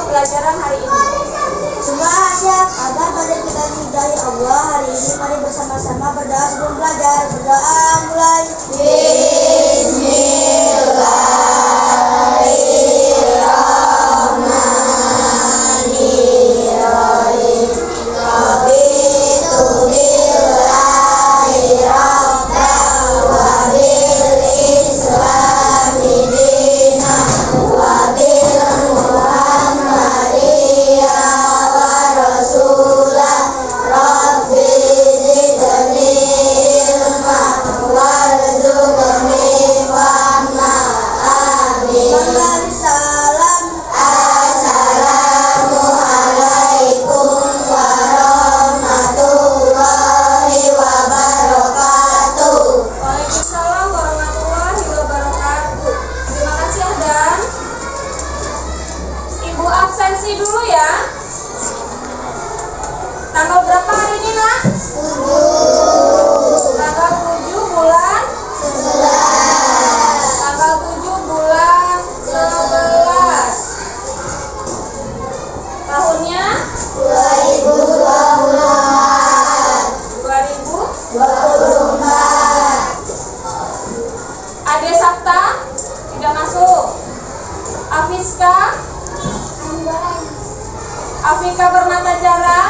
pelajaran hari ini. Semua siap agar pada kita diridai Allah hari ini. Mari bersama-sama berdoa sebelum belajar. Berdoa mulai. Absensi dulu ya. Tanggal berapa hari ini, Nak? 7. Tanggal 7 bulan 11. Tanggal 7 bulan 11. Tahunnya 2024. Ade Sabta tidak masuk. Afiska Afika Bermata Jara,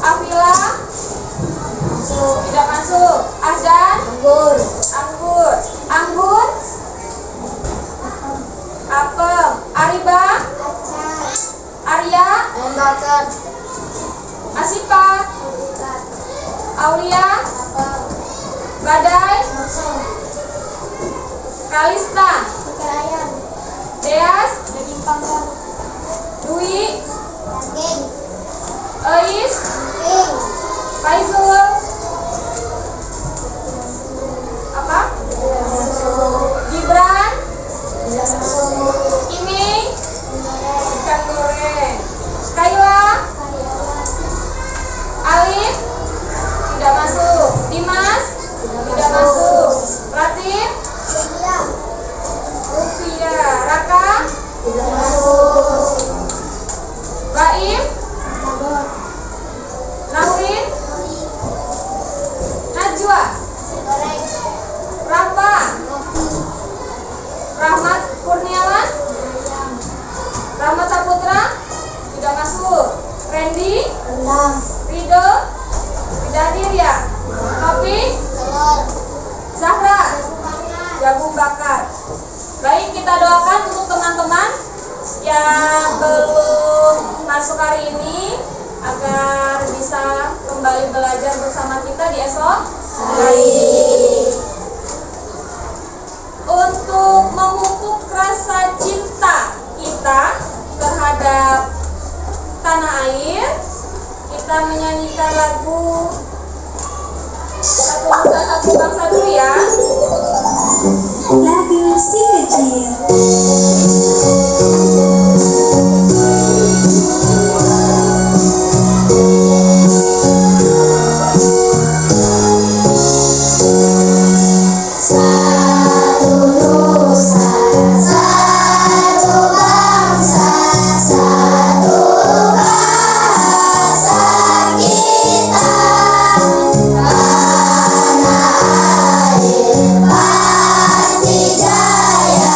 Afila tidak masuk. Azan Anggun Apem, Ariba Arya Asipa Aulia Badai Kalista Deas Dwi Eis Faizul apa? Gibran Ini ikan goreng. Kayla Alif tidak masuk. Dimas tidak masuk. Latif Rufia Raka tidak masuk. Baim Naurin Najwa Rafa Rahmat Kurniawan Rahmat Saputra tidak masuk. Randy Rido tidak hadir ya. Kopi Zahra jagung bakar. Baik, kita doakan untuk teman-teman yang belum masuk hari ini agar bisa kembali belajar bersama kita di esok hari. Untuk memupuk rasa cinta kita terhadap tanah air, kita menyanyikan lagu Satu Nusa Satu Bangsa dulu ya. Lagu si kecil. Jaya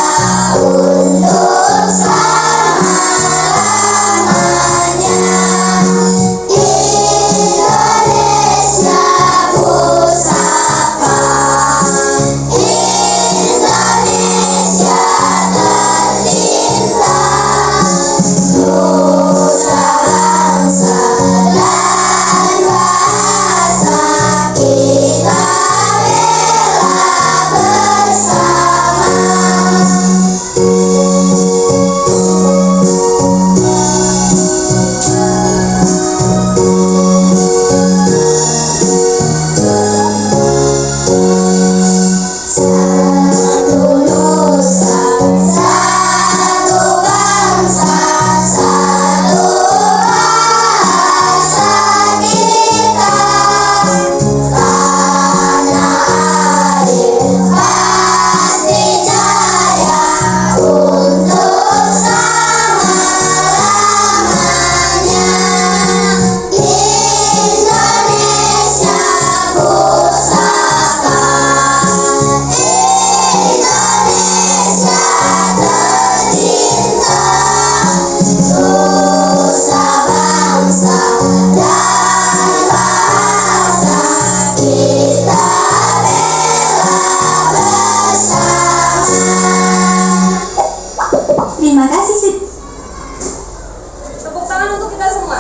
Terima kasih, Sip. Tepuk tangan untuk kita semua.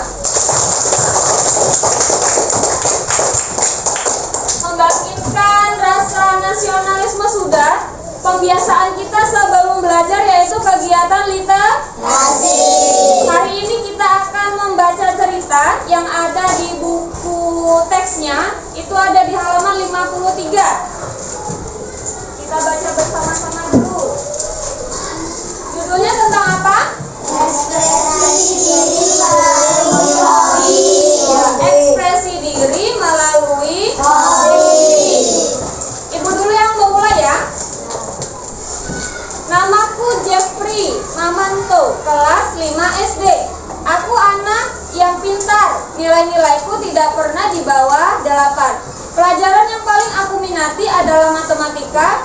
Membangkitkan rasa nasionalisme sudah. Pembiasaan kita sebelum belajar yaitu kegiatan literasi. Hari ini kita akan membaca cerita yang ada di buku teksnya. Itu ada di halaman 53. Kita baca bersama-sama dulu. Judulnya tentang apa? Ekspresi diri melalui hobi. Ibu dulu yang memulai ya. Namaku Jeffrey Mamanto, kelas 5 SD. Aku anak yang pintar. Nilai-nilaiku tidak pernah di bawah 8. Pelajaran yang paling aku minati adalah matematika,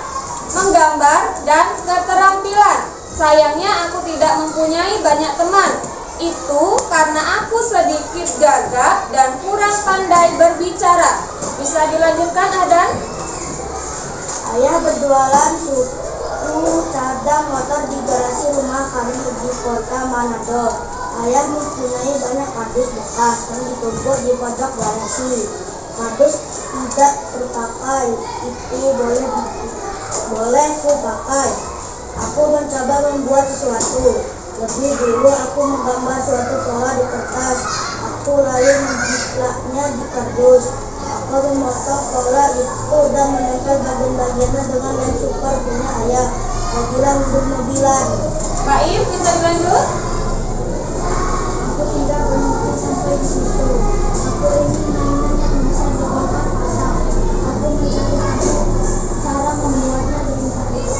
menggambar, dan keterampilan. Sayangnya aku tidak mempunyai banyak teman. Itu karena aku sedikit gagap dan kurang pandai berbicara. Bisa dilanjutkan, Adan? Ayah berjualan suku cadang motor di garasi rumah kami di kota Manado. Ayah mempunyai banyak kardus bekas yang ditumpuk di pojok garasi. Kardus tidak terpakai, itu boleh ku pakai. Aku mencoba membuat sesuatu. Lebih dulu aku menggambar suatu pola di kertas. Aku lalu menjiplaknya di kardus. Aku memotong pola itu dan menempel bagian-bagiannya dengan lem super punya ayah. Bagilah mobil-mobilan. Baik, bisa dilanjut? Aku tidak berhenti sampai di situ. Aku ingin mainan yang bisa dibakar pasang. Aku mencari cara membuatnya dengan kardus.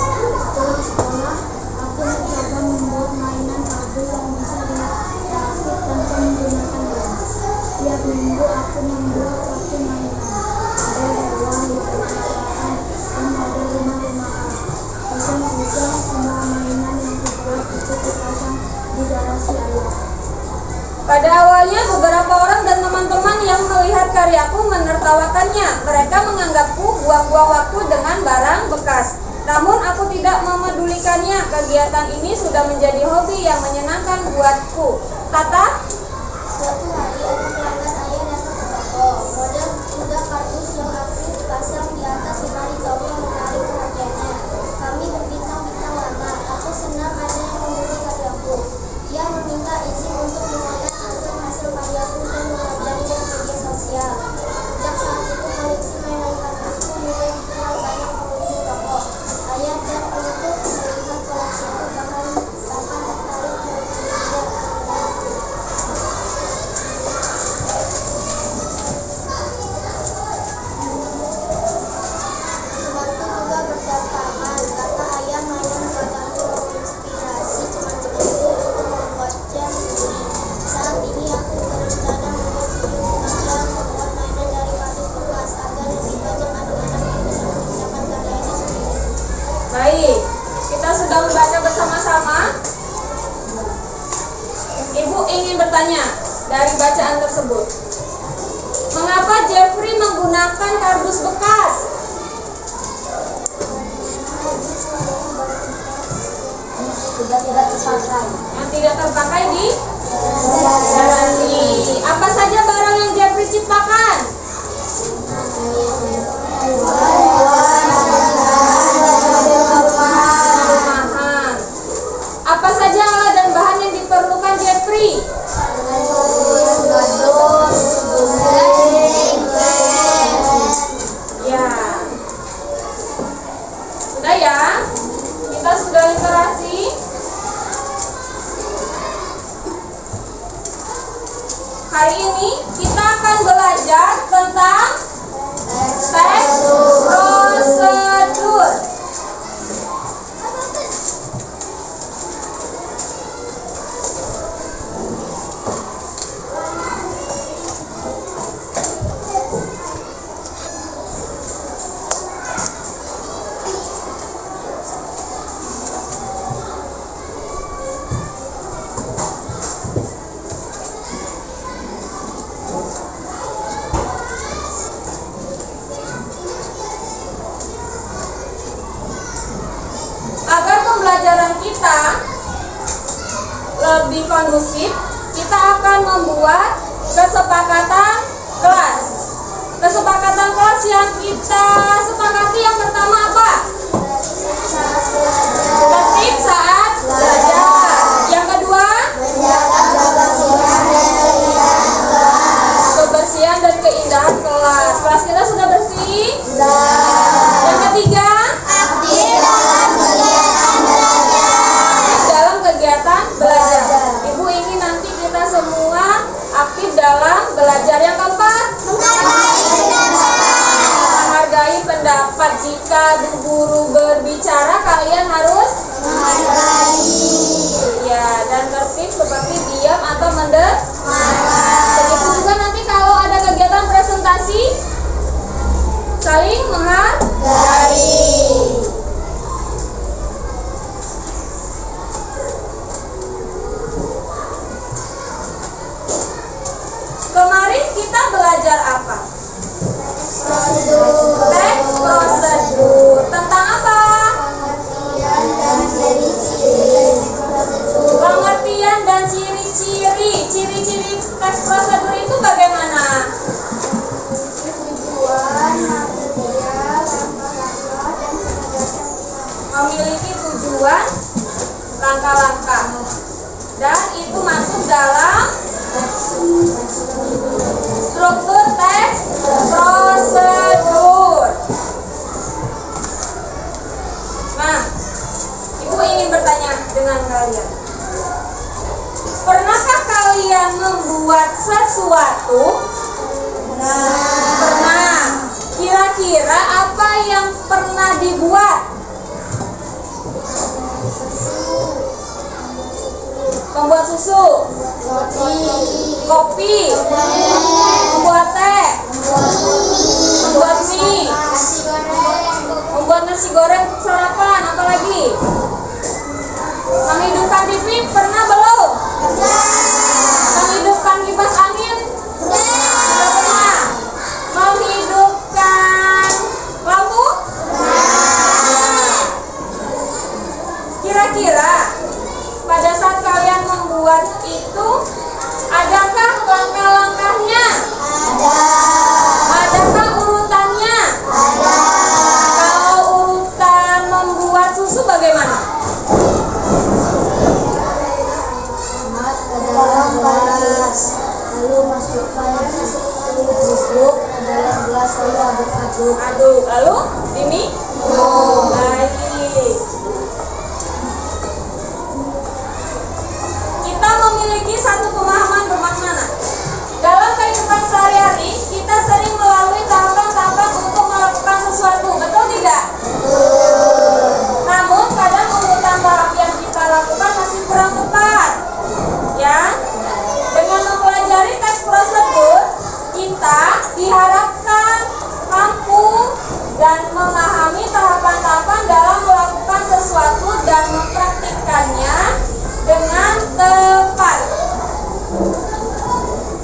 Setelah sekolah, aku mencoba membuat mainan kardus yang bisa dirakit tanpa menggunakan lem. Setiap minggu aku membuat satu mainan. Ada hewan di perpustakaan dan ada rumah-rumahan. Ujung-ujung semua mainan yang dibuat itu dipasang di garasi ayah. Pada awalnya beberapa orang dan teman-teman yang melihat karyaku menertawakannya. Mereka menganggapku buang-buang waktu dengan barang bekas. Namun aku tidak memedulikannya. Kegiatan ini sudah menjadi hobi yang menyenangkan buatku. Tata? Suatu hari ada pelanggan ayah datang ke toko. Model kuda kardus yang rapi dipasang di atas lemari toko menarik perhatiannya. Kami berbincang-bincang lama. Aku senang ada yang membeli karyaku. Dia meminta izin untuk memotret hasil karyaku dan mengajarinya di media sosial. Sejak saat itu koleksi mainan kardusku mulai dikenal banyak pengunjung toko. Ayah dan ibuku melihat koleksiku bahkan tertarik membelinya. Temanku juga berdatangan. Kata ayah, mainan buatanku menginspirasi teman-temanku untuk membuatnya sendiri. Saat ini aku berencana membuat video tutorial membuat mainan dari kardus bekas agar lebih banyak anak-anak yang bisa menciptakan karyanya sendiri. Baik, kita sudah membaca bersama-sama. Ibu ingin bertanya dari bacaan tersebut. Mengapa Jeffrey menggunakan kardus bekas? Sudah tidak terpakai. Yang tidak terpakai di garasi. Apa saja barang yang Jeffrey ciptakan? Rumahan. Apa saja alat dan bahan yang diperlukan Jeffrey? Ya. Sudah ya? Kita sudah literasi. Hari ini kita akan belajar tentang teks prosedur. lebih kondusif, kita akan membuat kesepakatan kelas. Kesepakatan kelas yang kita sepakati yang pertama apa? Tertib saat belajar. Yang kedua, kebersihan dan keindahan kelas. Kelas kita sudah bersih? Yang ketiga, aktif dalam kegiatan belajar. Ibu ingin nanti kita semua aktif dalam belajar. Yang keempat, menghargai pendapat. Jika guru berbicara, kalian harus menghargai. Ya, dan tertib seperti diam atau mendengar. Begitu juga nanti kalau ada kegiatan presentasi, saling menghargai. Kemarin kita belajar apa? Teks prosedur. Tentang apa? Pengertian dan ciri-ciri. Ciri-ciri teks prosedur itu bagaimana? Memiliki tujuan, langkah-langkah, dan itu masuk dalam struktur teks prosedur. Nah, Ibu ingin bertanya dengan kalian. Pernahkah kalian membuat sesuatu? Pernah. Kira-kira apa yang pernah dibuat? Membuat susu, kopi, membuat teh, membuat mie, membuat nasi goreng sarapan, apa lagi? Menghidupkan TV pernah belum? Menghidupkan kipas angin? Sudah pernah. Menghidupkan lampu? Kira-kira pada saat kalian membuat itu, adakah langkah-langkahnya? Adakah urutannya? Kalau urutan membuat susu bagaimana? Lalu masukkan bubuk ke dalam gelas, lalu aduk-aduk. Aduk, lalu ini? Baik. Kita memiliki satu pemahaman bermakna. Dalam kehidupan sehari-hari, kita sering melalui tahapan-tahapan untuk melakukan sesuatu, betul tidak? Namun, kadang urutan tahap yang kita lakukan masih kurang tepat. Ya, dengan mempelajari teks prosedur, kita diharapkan mampu dan memahami tahapan-tahapan dalam melakukan sesuatu dan mempraktikkannya dengan tepat.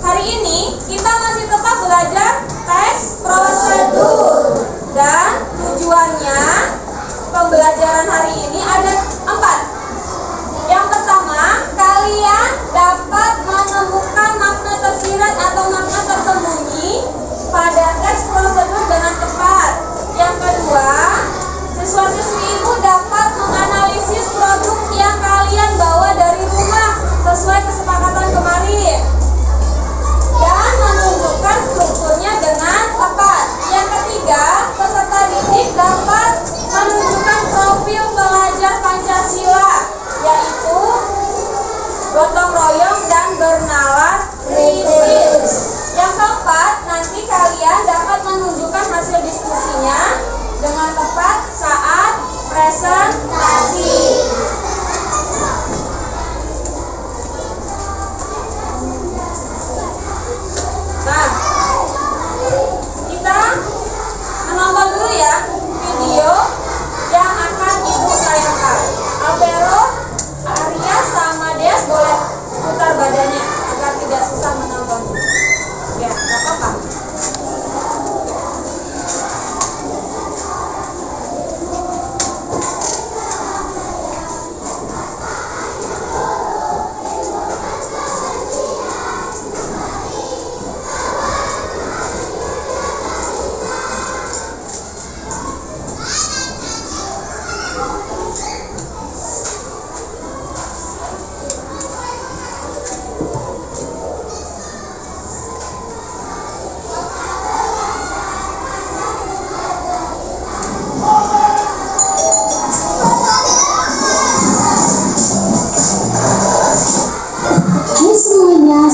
Hari ini kita masih tetap belajar teks prosedur dan tujuannya pembelajaran hari ini ada 4. Yang pertama, kalian dapat menemukan makna tersirat atau makna tersembunyi pada teks prosedur dengan tepat. Yang kedua, siswa-siswi ibu dapat menganalisis produk yang kalian bawa dari rumah sesuai kesepakatan kemarin dan menunjukkan strukturnya dengan tepat. Yang ketiga, peserta didik dapat menunjukkan profil pelajar Pancasila, yaitu gotong royong dan bernalar kritis. Yang keempat, nanti kalian dapat menunjukkan hasil diskusinya dengan tepat saat presentasi. Nah, kita menonton dulu ya video yang akan ibu tayangkan. Alvero, Arya, sama Des boleh putar badannya agar tidak susah menonton. Ya, nggak apa-apa.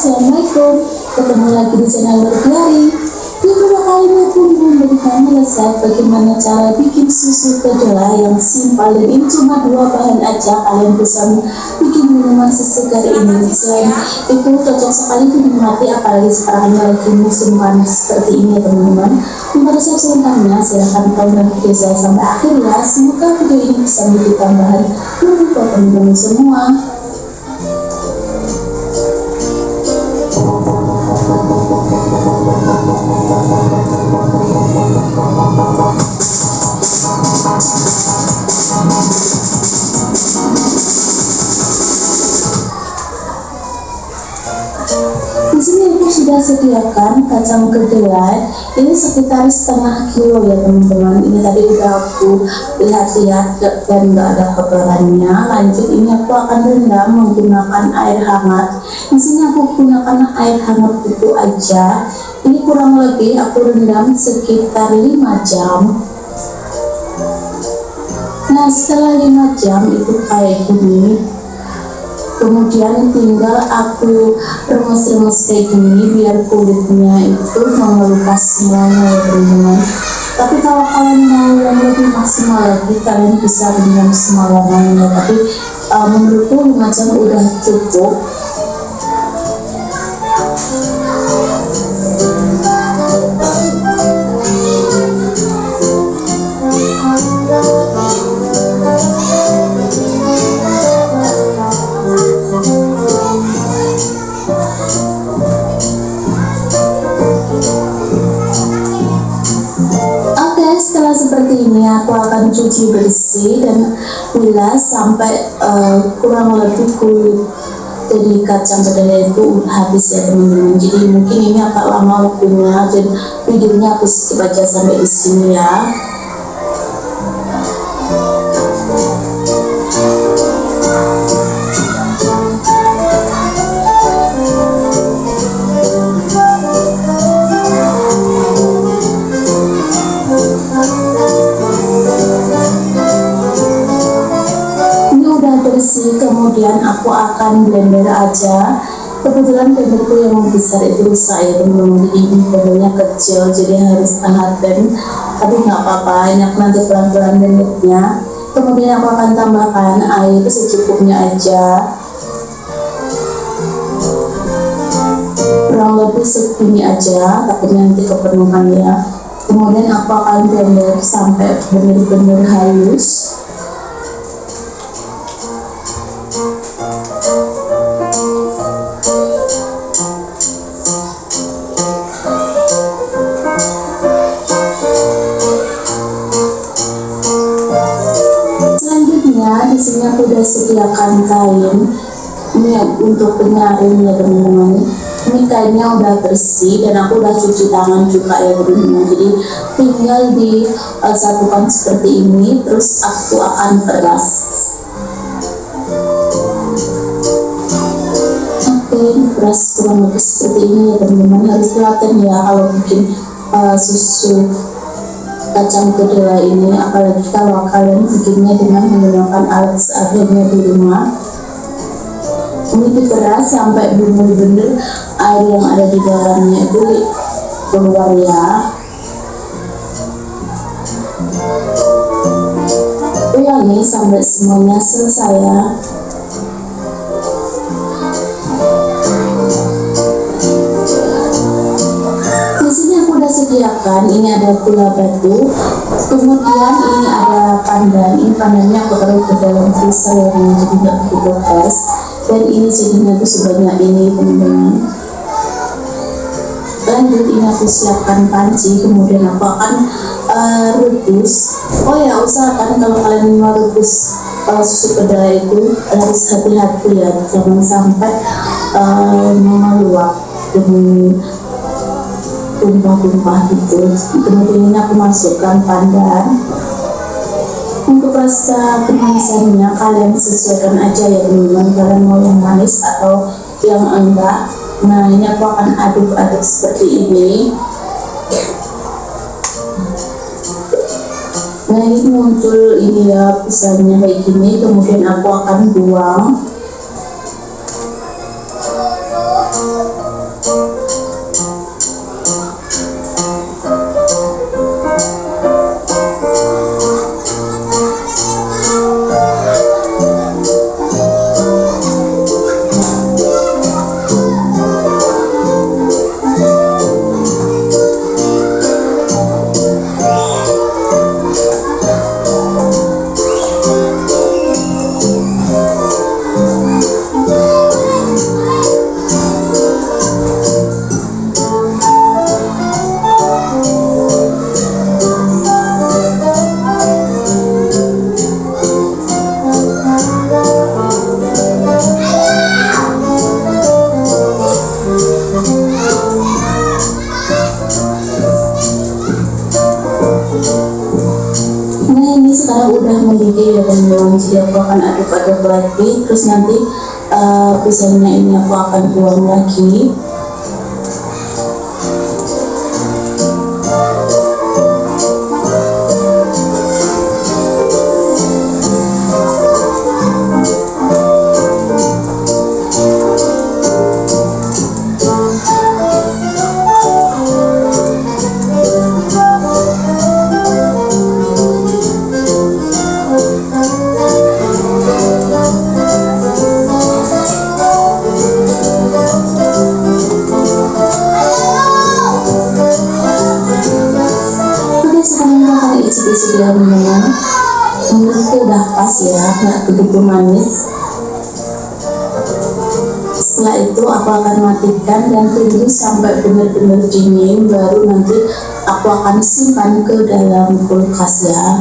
Assalamualaikum. Ketemu lagi di channel Berkelari. Beberapa kali pun memberikan resep bagaimana cara bikin susu kedelai yang simpel, dan ini cuma 2 bahan aja kalian bisa bikin minuman sesegar ini. Selain itu cocok sekali dinikmati apalagi sekarang ini lagi musim panas seperti ini ya teman-teman. Untuk resep selengkapnya silahkan tonton video saya sampai akhir ya. Semoga video ini bisa menjadi tambahan untuk teman-teman semua. Di sini aku sudah sediakan kacang kedelai, ini sekitar setengah kilo ya teman-teman. Ini tadi udah aku lihat-lihat dan nggak ada kotorannya. Lanjut, ini aku akan rendam menggunakan air hangat. Di sini aku gunakan air hangat itu aja. Ini kurang lebih aku rendam sekitar 5 jam. Nah, setelah 5 jam itu kayak gini. Kemudian tinggal aku remes-remes kayak gini biar kulitnya itu mengelupas semuanya ya teman-teman. Tapi kalau kalian mau yang lebih maksimal lagi, kalian bisa rendam semalaman ya. Tapi menurutku 5 jam udah cukup. Setelah seperti ini aku akan cuci bersih dan bilas sampai kurang lebih kulit dari kacang kedelai itu habis ya teman-teman. Jadi mungkin ini agak lama waktunya dan videonya aku skip aja sampai di sini ya. Kemudian aku akan blender aja. Kebetulan blenderku yang besar itu rusak ya teman-teman, jadi ini blendernya kecil jadi harus tengahkan, tapi nggak apa-apa, ini aku nanti pelan-pelan blendernya. Kemudian aku akan tambahkan air secukupnya aja, kurang lebih segini aja, tapi nanti kepenuhan ya. Kemudian aku akan blender sampai benar-benar halus. Di sini aku udah sediakan kain ini untuk penyaring ya teman-teman. Ini kainnya udah bersih dan aku udah cuci tangan juga ya teman-teman. Jadi tinggal disatukan seperti ini, terus aku akan peras. Oke, peras kurang lebih seperti ini ya teman-teman. Harus kelihatan ya kalau bikin susu kacang kedelai ini, apalagi kalau kalian bikinnya dengan menggunakan alat seadanya di rumah. Ini diperas sampai benar-benar air yang ada di dalamnya itu keluar ya. Ulangi sampai semuanya selesai ya. Sediakan, ini ada gula batu, kemudian ini ada pandan. Ini pandannya aku taruh ke dalam freezer ya, jadi nggak begitu fresh. Dan ini jadinya tuh sebanyak ini teman-teman. Lanjut, ini aku siapkan panci, kemudian aku akan rebus. Oh ya, usahakan kalau kalian mau rebus susu kedelai itu harus hati-hati ya, jangan sampai meluap dengan tumpah-tumpah gitu. Kemudian ini aku masukkan pandan. Untuk rasa kemanisannya kalian sesuaikan aja ya teman-teman, kalian mau yang manis atau yang enggak. Nah, ini aku akan aduk-aduk seperti ini. Nah, ini muncul ini ya pisangnya kayak gini, kemudian aku akan buang. jadi aku akan aduk-aduk lagi, terus nanti pisangnya ini aku akan buang lagi. Isi-isi dalamnya menurutku udah pas ya, nggak begitu manis. Setelah itu aku akan matikan dan tunggu sampai benar-benar dingin, baru nanti aku akan simpan ke dalam kulkas ya.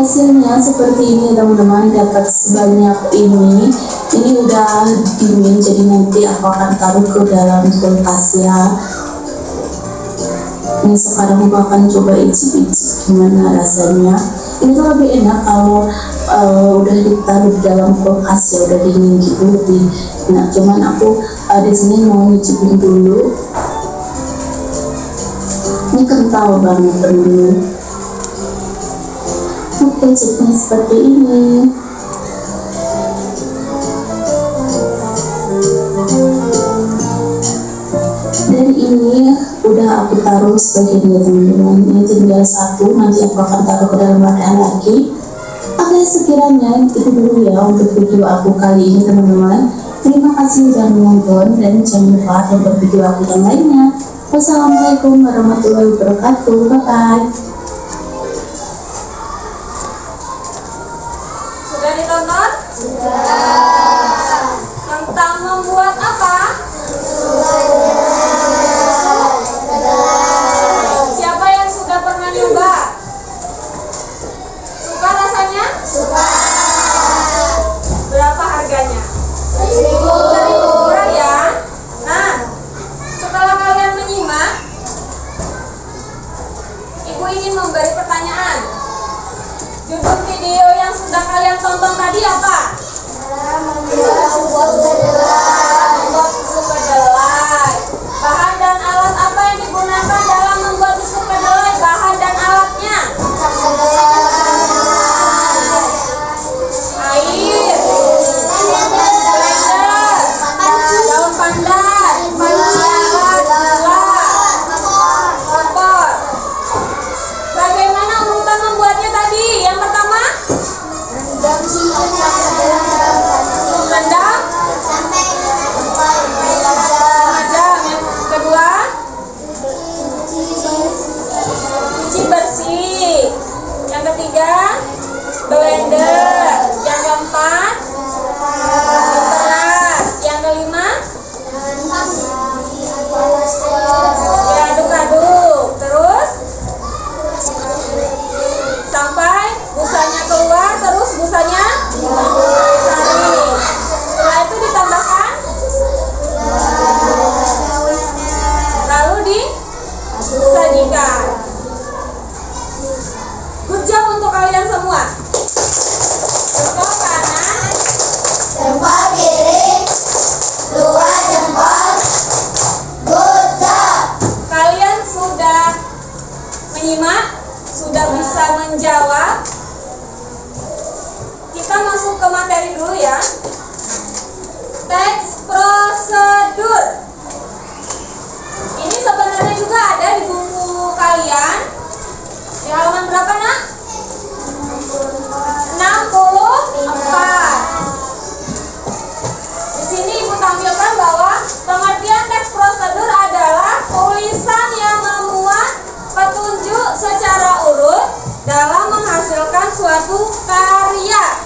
Hasilnya seperti ini teman-teman, dapat sebanyak ini udah dingin, jadi nanti aku akan taruh ke dalam kulkas ya. Ini sekarang aku akan coba icip-icip gimana rasanya. Ini tuh lebih enak kalau udah ditaruh di dalam kulkas ya, udah dingin gitu lebih enak. Cuman aku di sini mau nyicipin dulu. Ini kental banget teman-teman. Kecipnya seperti ini. Dan ini udah aku taruh sebagiannya teman-teman. Ini tinggal satu, nanti aku akan taruh ke dalam wadah lagi. Oke, sekiranya itu dulu ya untuk video aku kali ini teman-teman. Terima kasih sudah menonton dan jangan lupa tonton video aku yang lainnya. Wassalamualaikum warahmatullahi wabarakatuh. Bye bye. Sudah ditonton? Tentang membuat apa? Siapa yang sudah pernah nyoba? Suka rasanya? Suka. Berapa harganya? 1.000. Murah ya? Nah, setelah kalian menyimak, Ibu ingin memberi pertanyaan. Judul video yang sudah kalian tonton tadi apa? Membuat susu kedelai. Bahan dan alat apa yang digunakan dalam membuat susu kedelai? Bahan dan alatnya? Air, blender, daun pandan, gula, kompor. Bagaimana urutan membuatnya tadi? Yang pertama? Rendam jam. Yang kedua, cuci bersih. Yang ketiga, blender. Yang keempat, peras. Yang kelima, diaduk-aduk. Terus sampai busanya keluar, terus busanya ditarik. Setelah itu ditambahkan, lalu disajikan. Good job untuk kalian semua. Jempol kanan, Jempol kiri, 2 jempol. Good job. kalian sudah menyimak, sudah bisa menjawab. Kita masuk ke materi dulu ya. Teks prosedur. Ini sebenarnya juga ada di buku kalian. Di halaman berapa, Nak? 64. Di sini Ibu tampilkan bahwa pengertian teks prosedur adalah tulisan yang memuat petunjuk secara urut dalam menghasilkan suatu karya.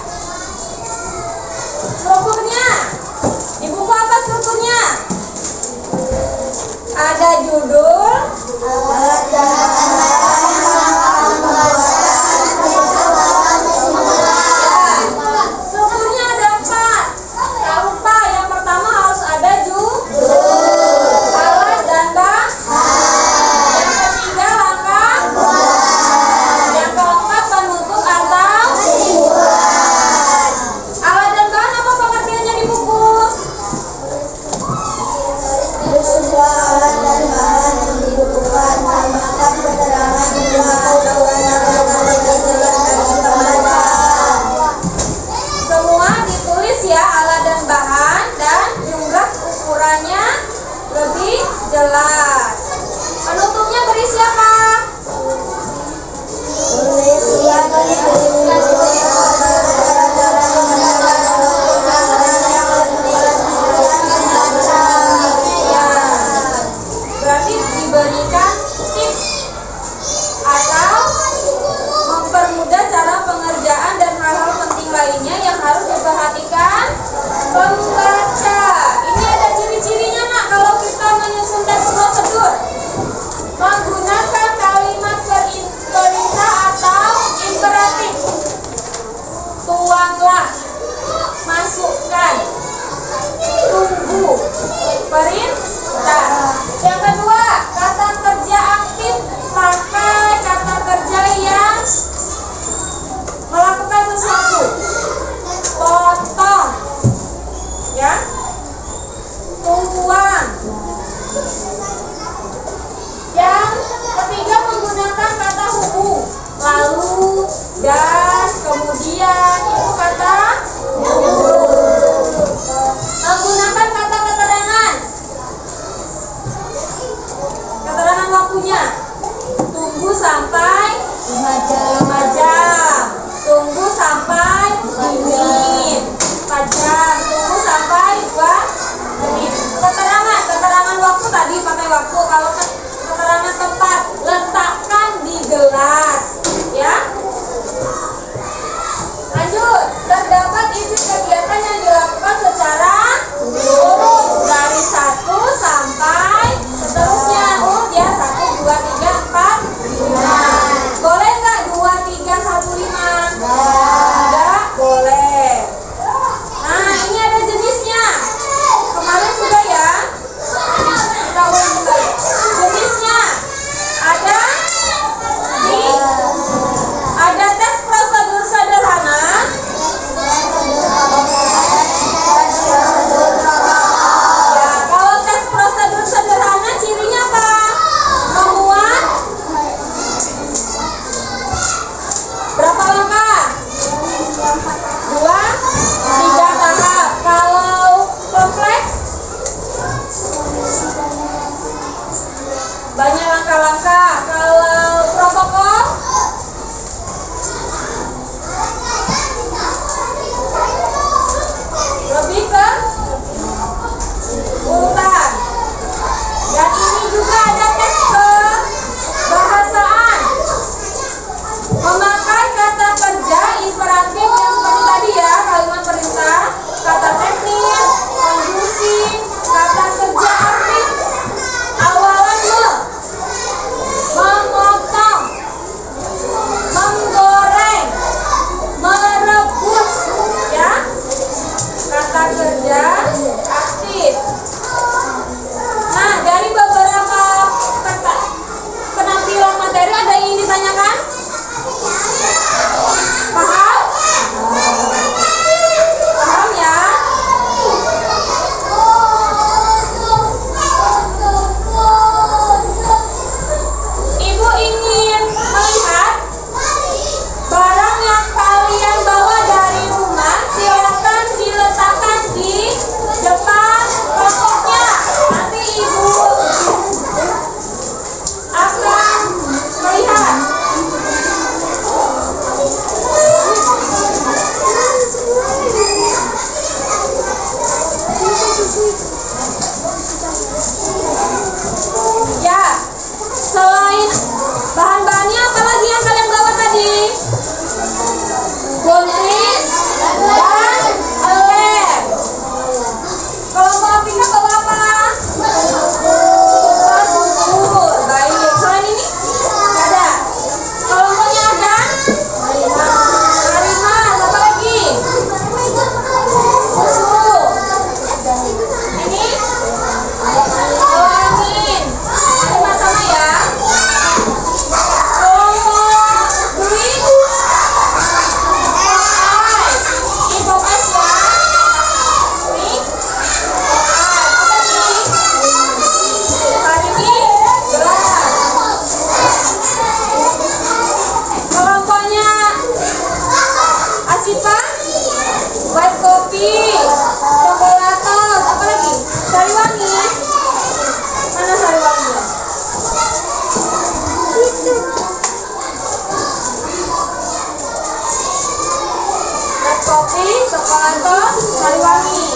Palatos, Sariwangi.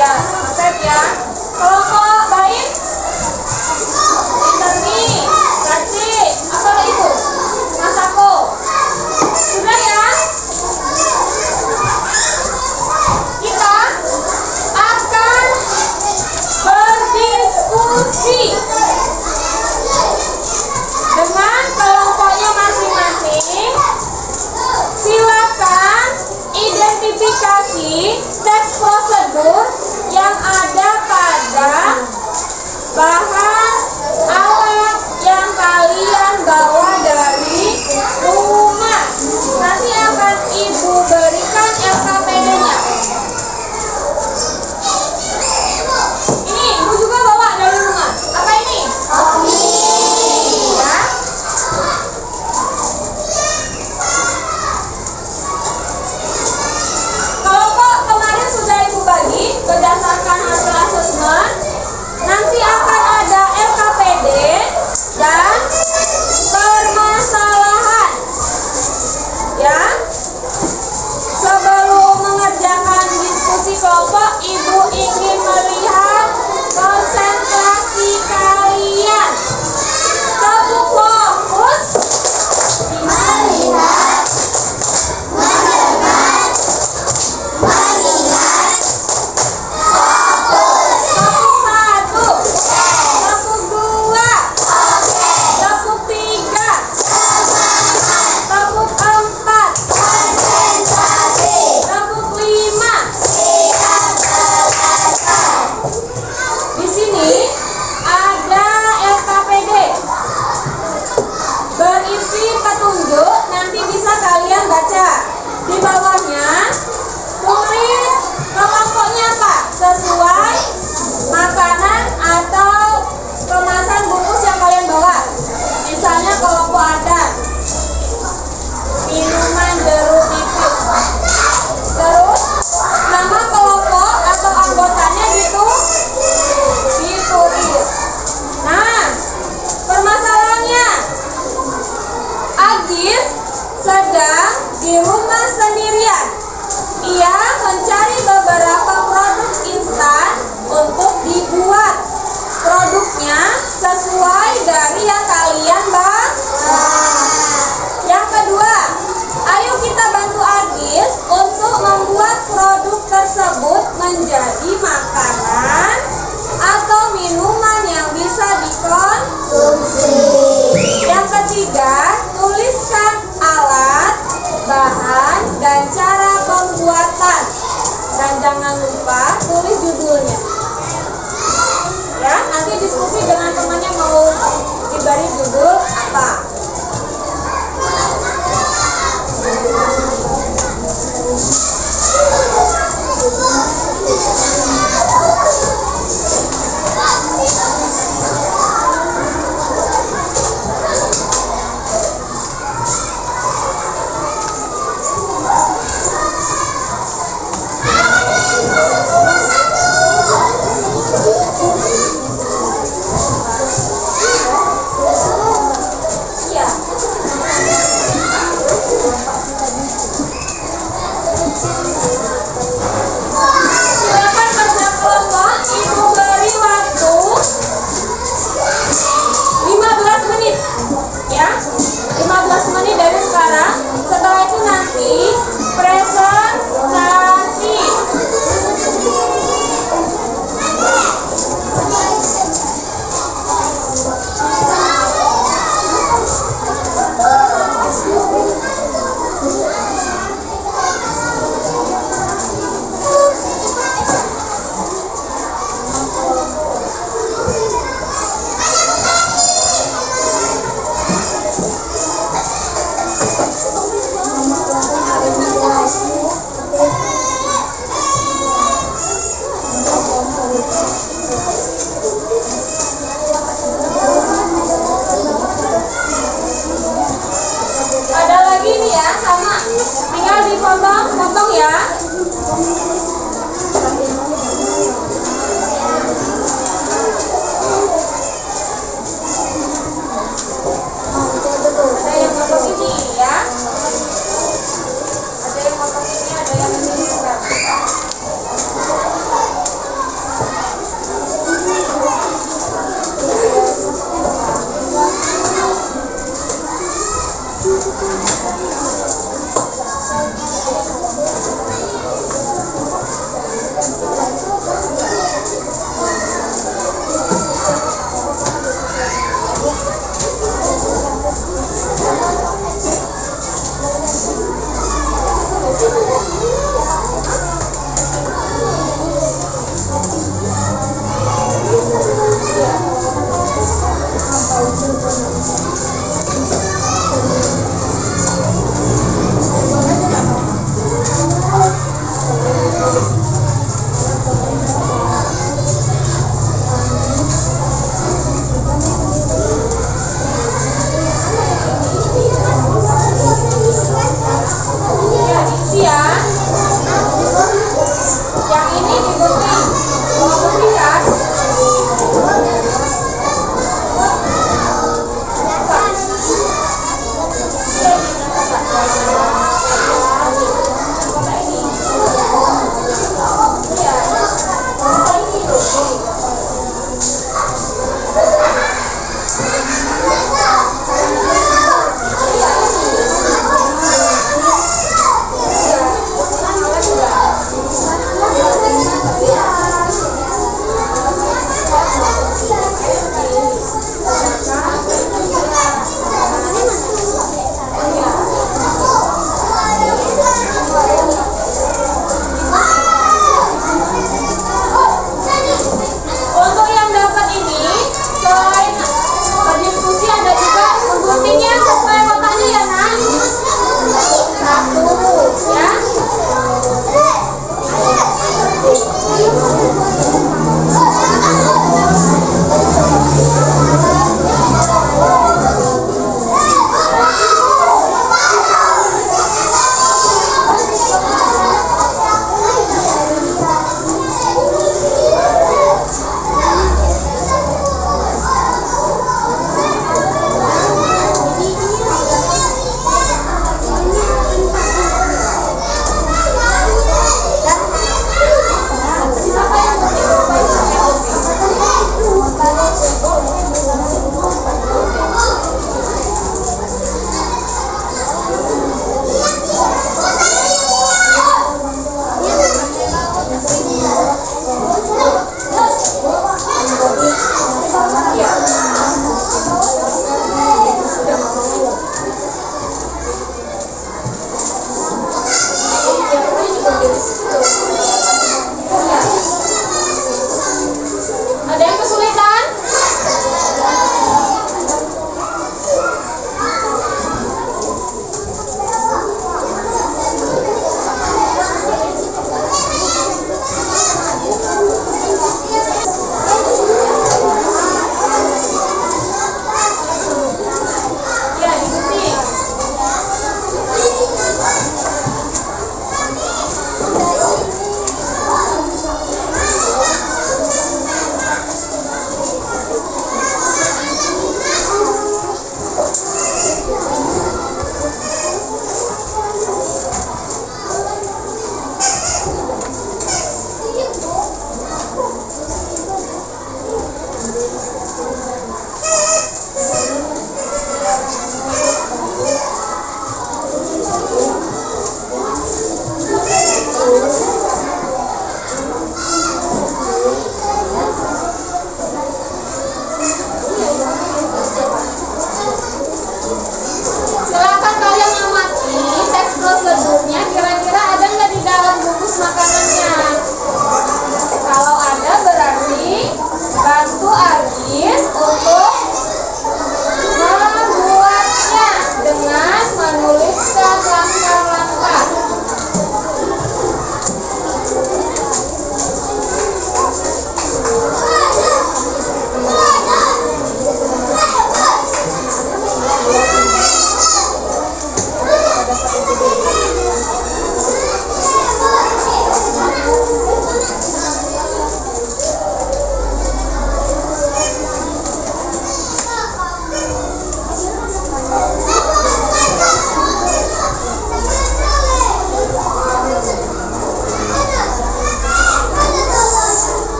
Ya, Asep ya. Kelompok Bain, Interni, Raci, apa Ibu? Masako. Sudah ya? Kita akan berdiskusi dengan kelompoknya masing-masing. Silakan identifikasi teks prosedur yang ada pada bahan alat yang kalian bawa dari rumah. Nanti akan Ibu berikan LKPD-nya. Ini Ibu juga bawa dari rumah. Apa ini? Ya. Kelompok kemarin sudah Ibu bagi berdasarkan hasil asesmen. Nanti akan ada LKPD dan permasalahan. Ya. Sebelum mengerjakan diskusi kelompok, Ibu ingin melihat konsentrasi kalian. Tepuk fokus. Melihat, mendengar, mengingat. Tepuk satu. Tepuk dua. Tepuk tiga. Tepuk empat. Tepuk lima. Di sini ada LKPD berisi petunjuk, nanti bisa kalian baca. Di bawahnya tulis kelompoknya apa sesuai makanan atau kemasan bungkus yang kalian bawa. Misalnya kelompok adat, minuman jeruk nipis. Terus nama kelompok atau anggotanya ditulis. Nah, permasalahannya Agis sedang di rumah sendirian. Ia mencari beberapa produk instan untuk dibuat. Produknya sesuai dari yang kalian bawa. Yang kedua, ayo kita bantu Agis untuk membuat produk tersebut menjadi makanan atau minuman yang bisa dikonsumsi. Yang ketiga, tuliskan alat, bahan, dan cara pembuatan. Dan jangan lupa tulis judulnya. Ya, nanti diskusi dengan temannya mau diberi judul apa.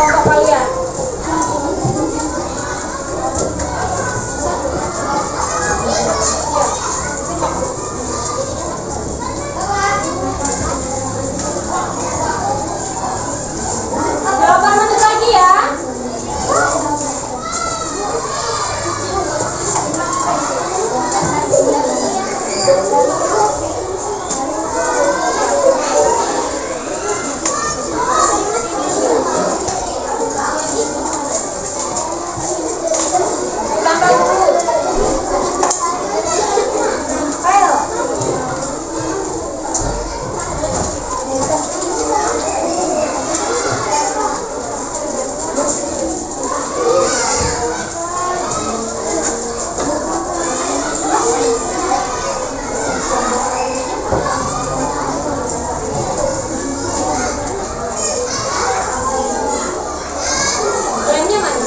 kelompok kalian. Delapan menit lagi ya. Tambah dulu. Ayo. Lemnya mana?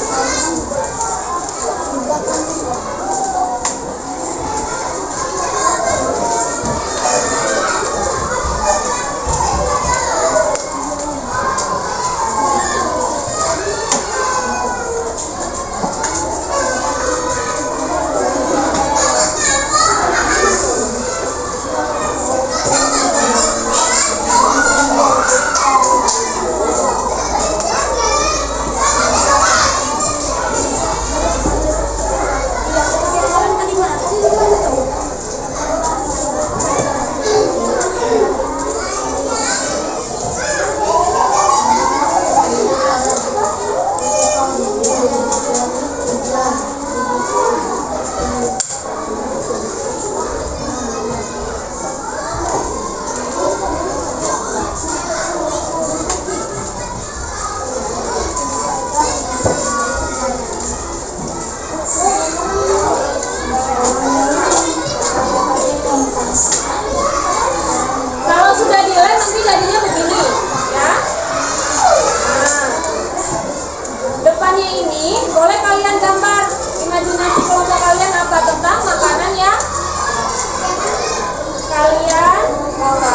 Kalau sudah dilem nanti jadinya begini, ya. Nah, depannya ini boleh kalian gambar imajinasi kelompok kalian apa tentang makanan yang kalian bawa.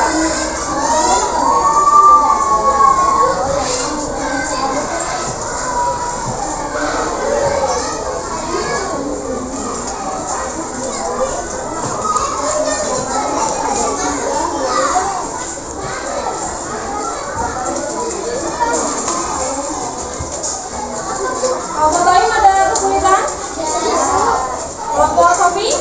Kelompok Baim ada kesulitan? Kelompok Sofi?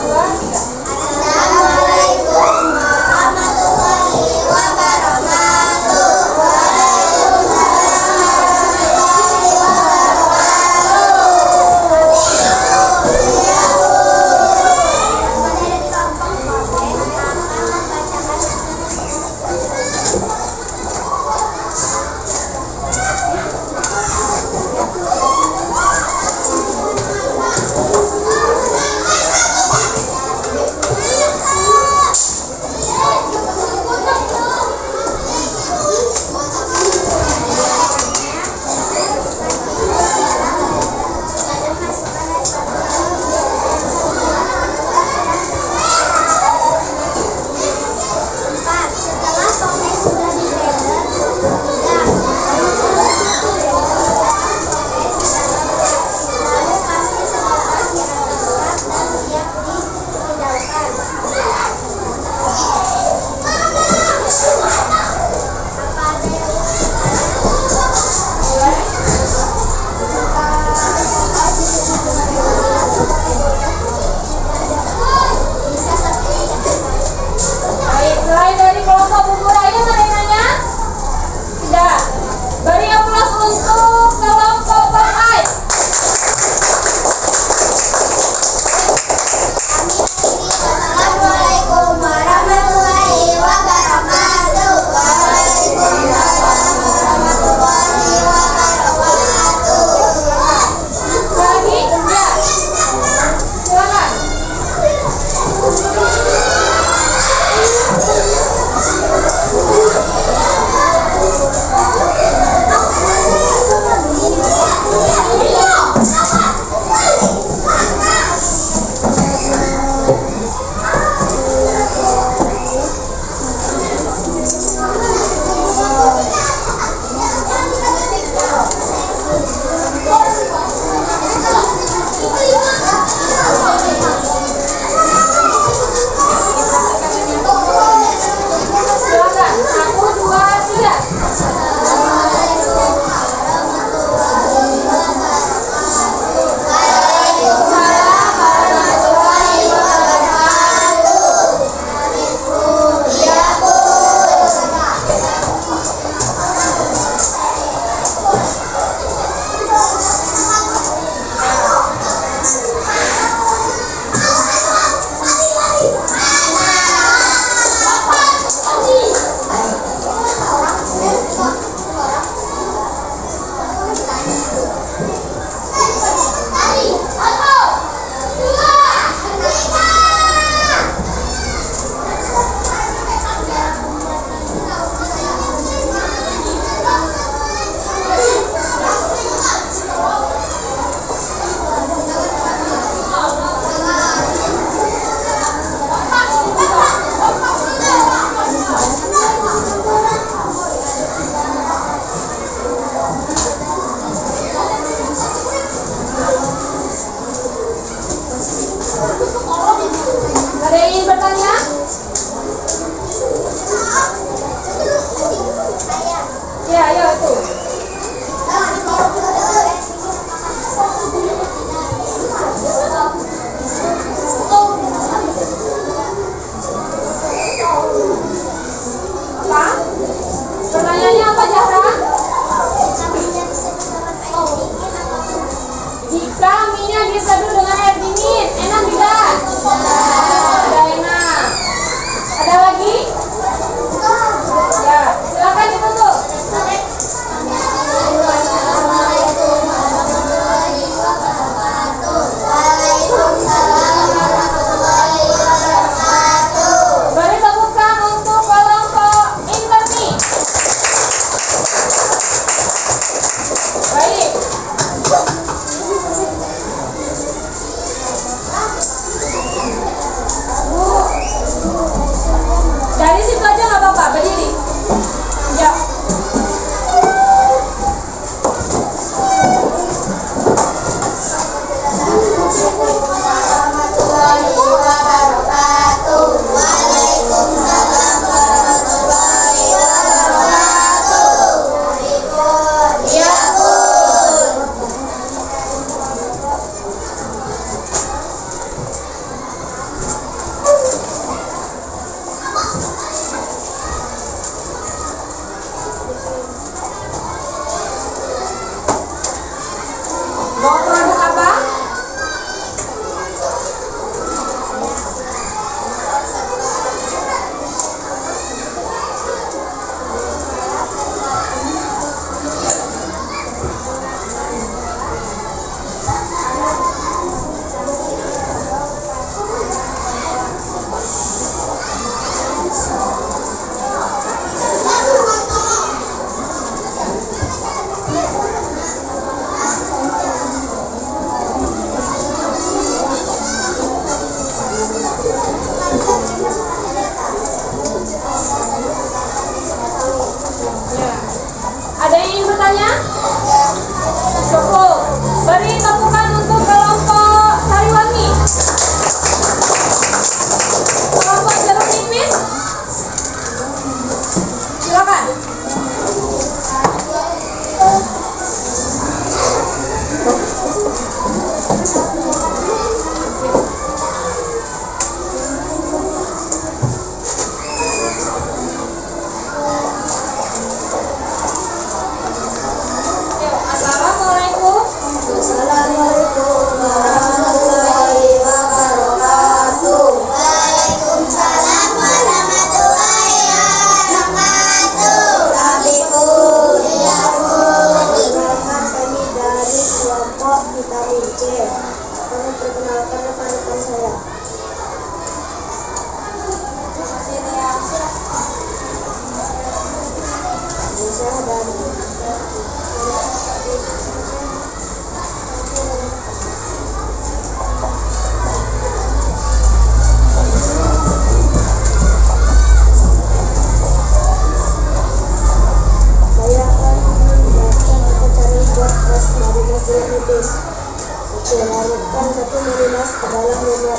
2, 3. Assalamualaikum warahmatullahi wabarakatuh. Waalaikumsalam warahmatullahi wabarakatuh.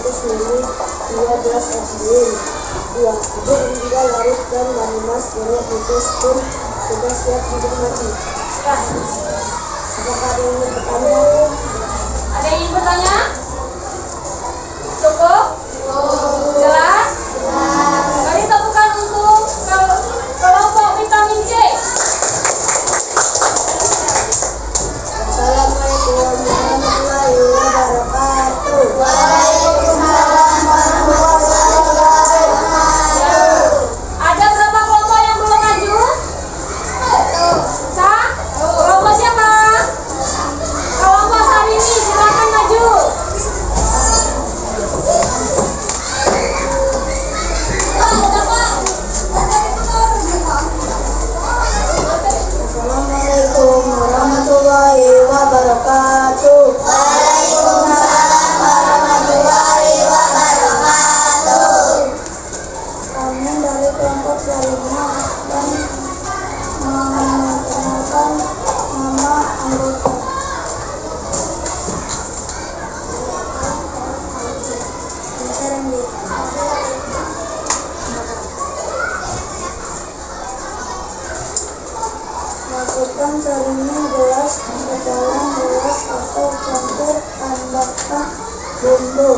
Agus Lili 12 SD. 2. Adik meninggal larut dan Banimas Kero Putus pun sudah siap hidup mati. Ya. Apakah ada yang ingin bertanya? Ada yang ingin bertanya? Cukup? Jelas? Beri tepukan untuk kelompok vitamin C. Assalamualaikum warahmatullahi wabarakatuh. Ada berapa kelompok yang belum maju? Sah? Kelompok siapa? Kelompok Sarini, silakan maju. Assalamualaikum warahmatullahi wabarakatuh. Kami dari kelompok Sarini dan memperkenalkan nama anggota. Masukkan Sarini gelas ke dalam gelas atau campur tambahkan bumbu.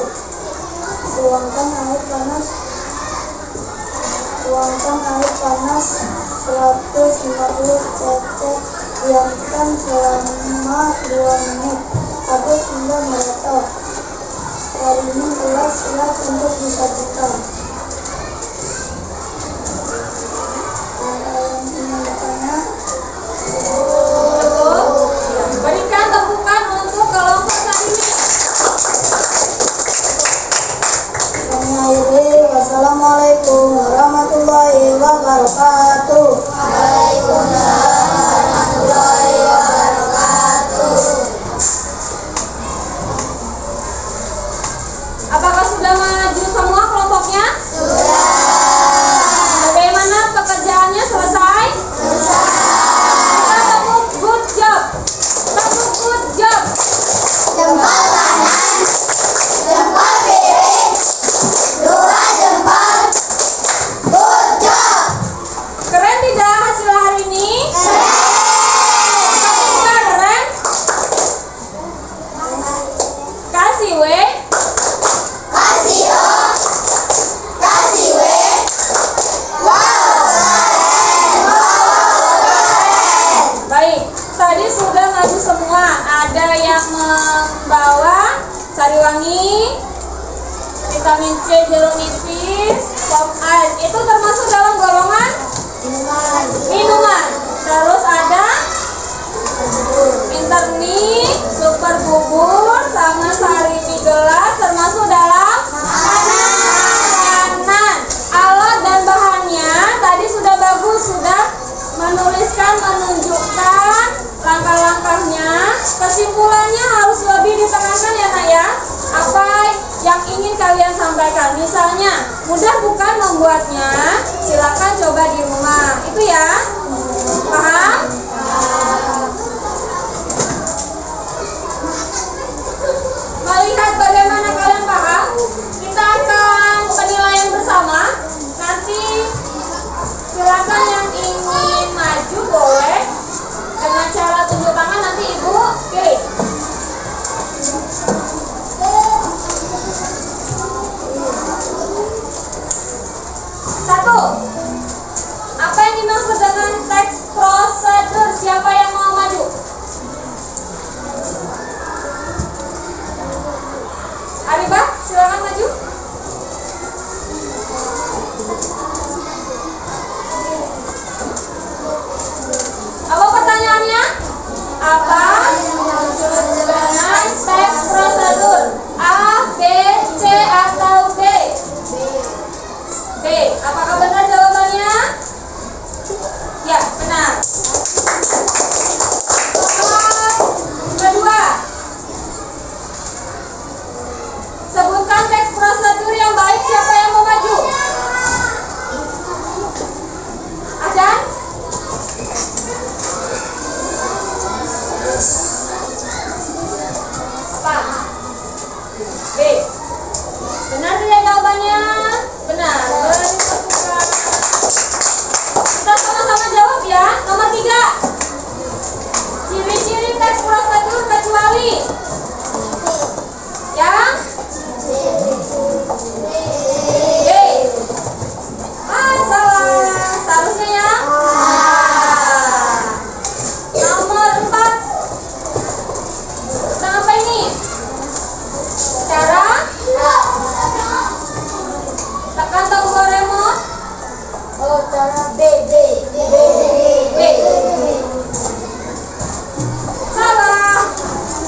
Tuangkan air panas 150 cc. Diamkan selama 2 menit. Aduk hingga merata. Sarini gelas siap untuk disajikan. Ada yang ingin bertanya? Cukup? Berikan tepukan untuk kelompok Sarini. Kami akhiri. Wassalamualaikum warahmatullahi wabarakatuh. Apakah sudah maju semua kelompoknya? Bagaimana pekerjaannya selesai? Kita tepuk good job. Tepuk good job. Jempol kanan, jempol kiri, 2 jempol. Good job. Keren tidak hasil hari ini? Apakah keren? Kasih we. Kasih O, kasih W. Wow, keren. Baik, tadi sudah maju semua. Ada yang membawa sariwangi, vitamin C jeruk nipis, pop ice. Itu termasuk dalam golongan minuman. Terus ada internik, super bubur, sama sari di gelas termasuk dalam makanan. Alat dan bahannya tadi sudah bagus, sudah menuliskan, menunjukkan langkah-langkahnya. Kesimpulannya harus lebih ditekankan ya nak ya. Apa yang ingin kalian sampaikan? Misalnya, mudah bukan membuatnya? Silakan coba di rumah. Itu ya. Paham? Melihat bagaimana kalian paham, kita akan penilaian bersama. Nanti silakan yang ingin maju boleh. Dengan cara tunjuk tangan nanti ibu pilih. Satu. Apa yang dimaksud dengan teks prosedur? Siapa yang mau maju? Jawabannya benar. Berani terbuka. Kita sama-sama jawab ya. Nomor 3. Ciri-ciri teks prosedur kecuali. Yang D. Salah. Seharusnya yang nomor 4. Tentang apa ini? Cara tekan tombol remote. Oh, cara B. B. Salah.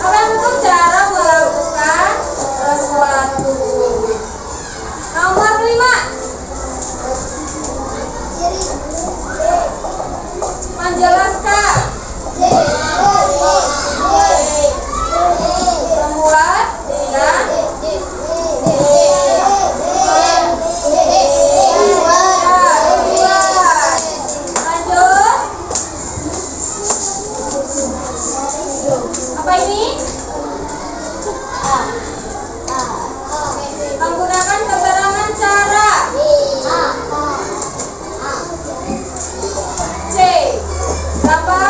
Apa yang betul? Cara melakukan sesuatu. Nomor 5. Menjelaskan. Membuat dengan lanjut. Apa ini? Menggunakan keterangan cara. C. Berapa?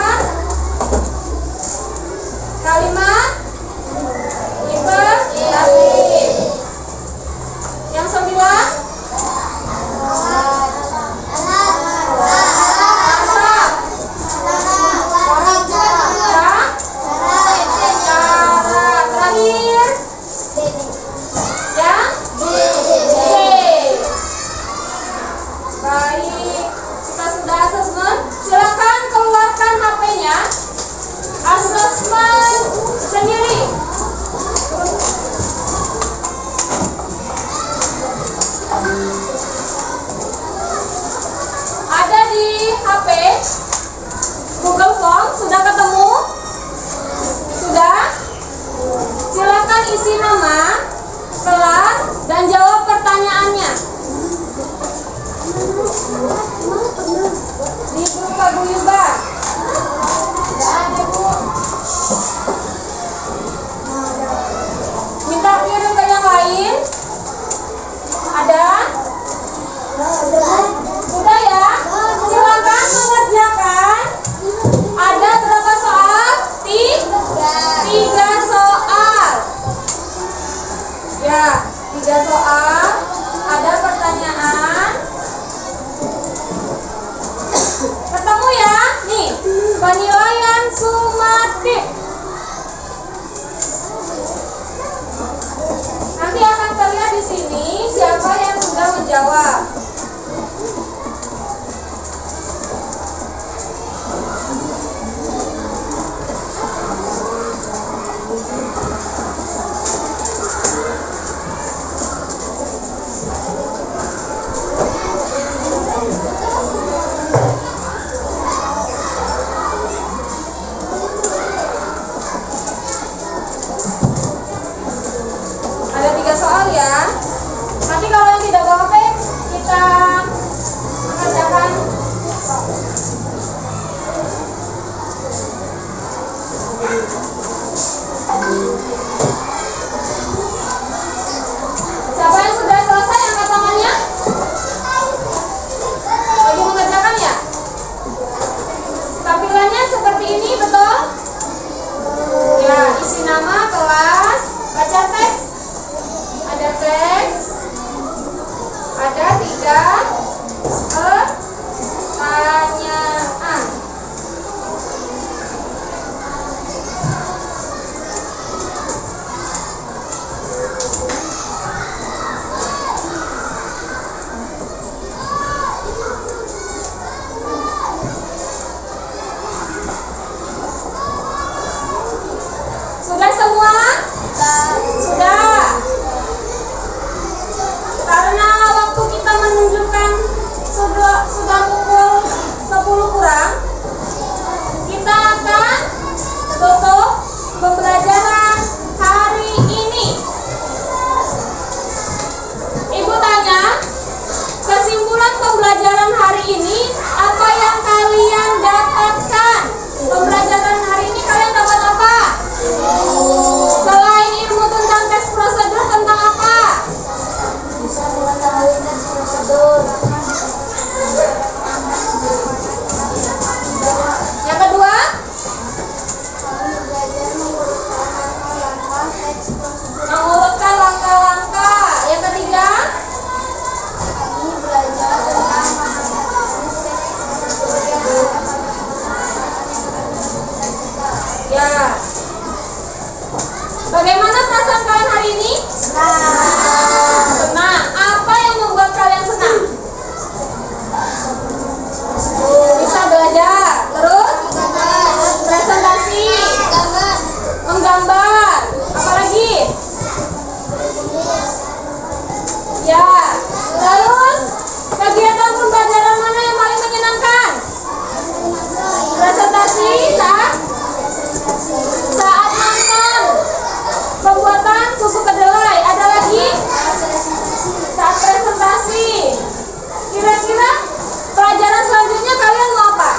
Kalimat imperatif. Yang 9. Asap. Cara. Terakhir. Yang D. Baik, kita sudah asesmen. Silakan keluarkan HP-nya. Asesmen sendiri. Ada di HP Google Form. Sudah ketemu? Sudah? Silakan isi nama, kelas, dan jawab pertanyaannya. Di grup Paguyuban. Tidak ada, Bu. Minta kirim ke yang lain. Ada? Sudah ya? Silakan mengerjakan. Ada berapa soal? 3 soal. Ya, 3 soal. Ada pertanyaan. Ketemu ya? Nih, penilaian sumatif. Nanti akan terlihat di sini siapa yang sudah menjawab. Ada 3 soal ya. Nanti kalau yang tidak bawa HP, kita mengerjakan. Siapa yang sudah selesai angkat tangannya? Lagi mengerjakan ya? Tampilannya seperti ini, betul? Ya, isi nama, kelas, baca teks. Ada teks, ada 3 pertanyaan. Sudah semua? Sudah. Karena waktu kita menunjukkan sudah pukul 10 kurang, kita akan tutup pembelajaran hari ini. Ibu tanya, kesimpulan pembelajaran hari ini, apa yang kalian dapatkan? Pembelajaran hari ini kalian dapat apa? Selain ilmu tentang teks prosedur, tentang apa? susu kedelai. Ada lagi? Saat presentasi. Kira-kira pelajaran selanjutnya kalian mau apa?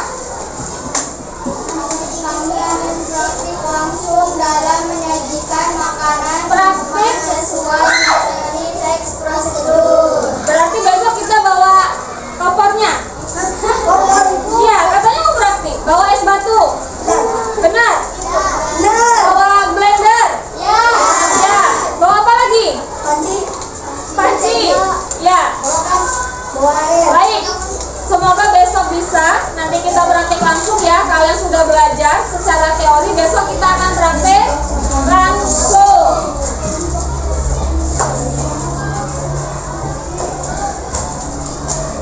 Kalian praktik langsung dalam menyajikan makanan Praktik sesuai materi teks prosedur. Berarti besok kita bawa kopornya. Iya, katanya mau praktik. Bawa es batu. Benar? Bawa blender. Ya. Bawa apa lagi? Panci. Ya. Baik. Semoga besok bisa. Nanti kita praktik langsung ya. Kalian sudah belajar secara teori. Besok kita akan praktik langsung.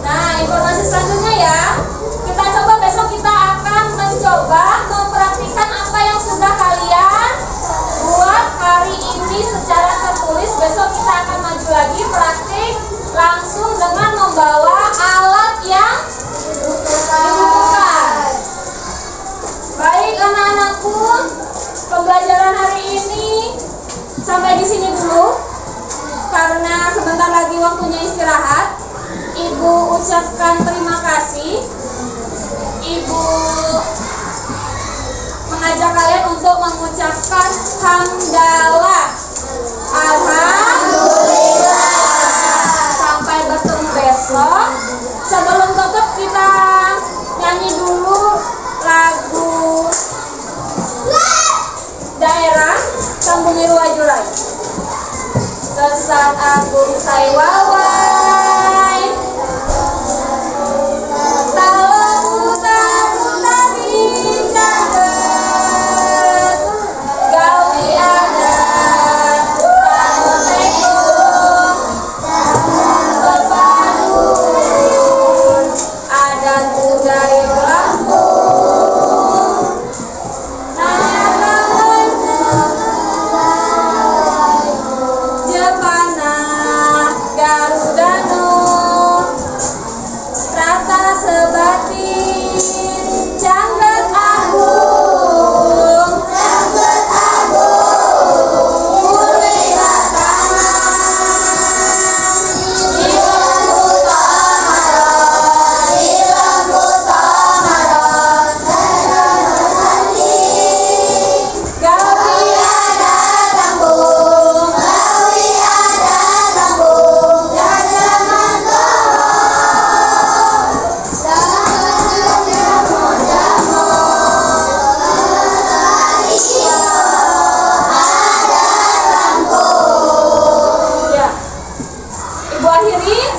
Nah, informasi selanjutnya ya. Kita coba besok kita akan mencoba mempraktikkan apa yang sudah kalian buat hari ini secara tertulis. Besok kita akan maju lagi praktik langsung dengan membawa alat yang dibutuhkan. Baik anak-anakku, pembelajaran hari ini sampai di sini dulu. Karena sebentar lagi waktunya istirahat. Ibu ucapkan terima kasih. Ibu mengajak kalian untuk mengucapkan hamdalah. Alhamdulillah. Sampai bertemu besok. Sebelum tutup kita nyanyi dulu lagu daerah Sambungi Ruwajulai. Kesat Agung Saiwawai Gawi adat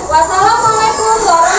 Wassalamualaikum warahmatullahi